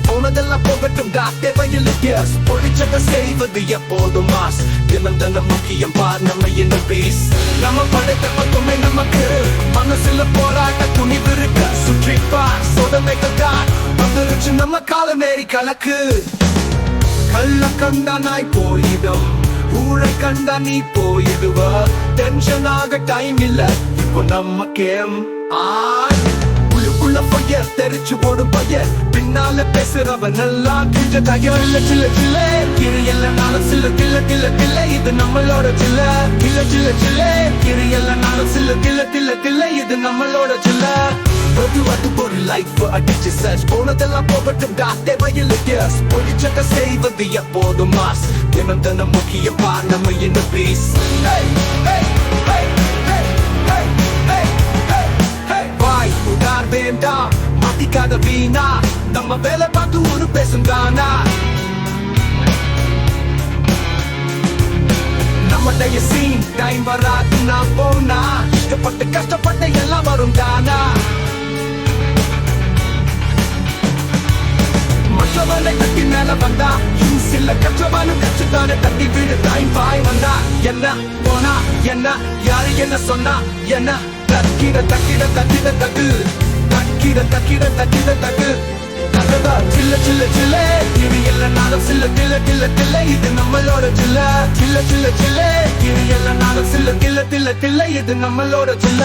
போனதெல்லாம் போகட்டும் தேவையில் பொழிச்சத செய்வது எப்போதும் மாஸ் தினம் தினம் முக்கியம் பார் நம்ம என்ன பீஸ் நம்ம படைத்த பக்கமே நமக்கு மனசுல போராட்ட துணிவு இருக்க சுற்றி பார் சோதனைகள் தான் வந்துருச்சு நம்ம காலமேரி கலக்கு கள்ள கண்டா நாய் போயிடும் ஊழ கண்டா நீ போயிடுவ டென்ஷன் ஆக டைம் இல்ல இப்போ நம்ம கேம் பையர் தெரிச்சு போடும் பையர் பின்னால பேசுறவன் எல்லாம் கிஞ்ச தகவல் சில சில கிரு எல்லாரும் சில கில்ல கில்ல கில்ல இது நம்மளோட சில்ல கில்ல சில்ல சில்ல கிரு எல்லாரும் சில கில்ல கில்ல கில்ல இது நம்மளோட சில்ல பொதுவாக ஒரு லைஃப் அடிச்சு சர்ச் போனதெல்லாம் போகட்டும் தேவையில் பொழிச்சத செய்வது எப்போதும் மாஸ் தினம் தினம் முக்கியமா நம்ம என்ன பீஸ் வேண்டாம் மாத்திக்காத வீணா நம்ம வேலை பார்த்து ஒரு பேசும் தானா நம்மடைய சீன் டைம் வராது நான் போனா இஷ்டப்பட்டு கஷ்டப்பட்டு எல்லாம் வரும் தானா மற்றவனை தட்டி மேல வந்தா சில கற்றவானும் கற்றுத்தானே தட்டி வீடு டைம் பாய் வந்தா என்ன போனா என்ன யாரு என்ன சொன்னா என்ன தக்கிட தக்கிட தக்கிட தக்கு தக்கிட தக்கிட தக்கிட தக்கு தகதா சில்ல சில்ல சில்ல கிரி எல்லாரும் சில்ல கில்ல கில்ல கில்ல இது நம்மளோட சில்ல சில்ல சில்ல சில்ல கிரி எல்லாரும் சில்ல கில்ல கில்ல கில்ல இது நம்மளோட சில்ல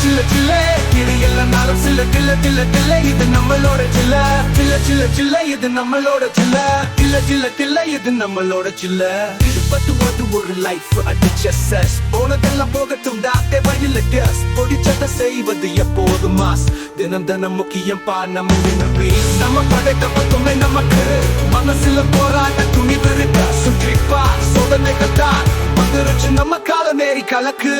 சில்ல சில்ல கிரி எல்லாரும் சில்ல கில்ல கில்ல கில்ல இது நம்மளோட சில்ல சில்ல சில்ல சில்ல இது நம்மளோட சில்ல சில்ல சில்ல சில்ல இது நம்மளோட சில்ல இருப்பது ஒரு லைஃப் அடிச்ச சஸ் போனதெல்லாம் போகட்டும் தேவையில் பொடிச்சத செய்வது எப்போதும் மாஸ் தினம் தினம் முக்கியம் பா நம்ம நம்ம படைத்த பக்கமே நமக்கு மனசுல போராட்ட துணிவு இருக்க சுற்றி பா சோதனைகள் தான் வந்துருச்சு நம்ம காலமேரி கலக்கு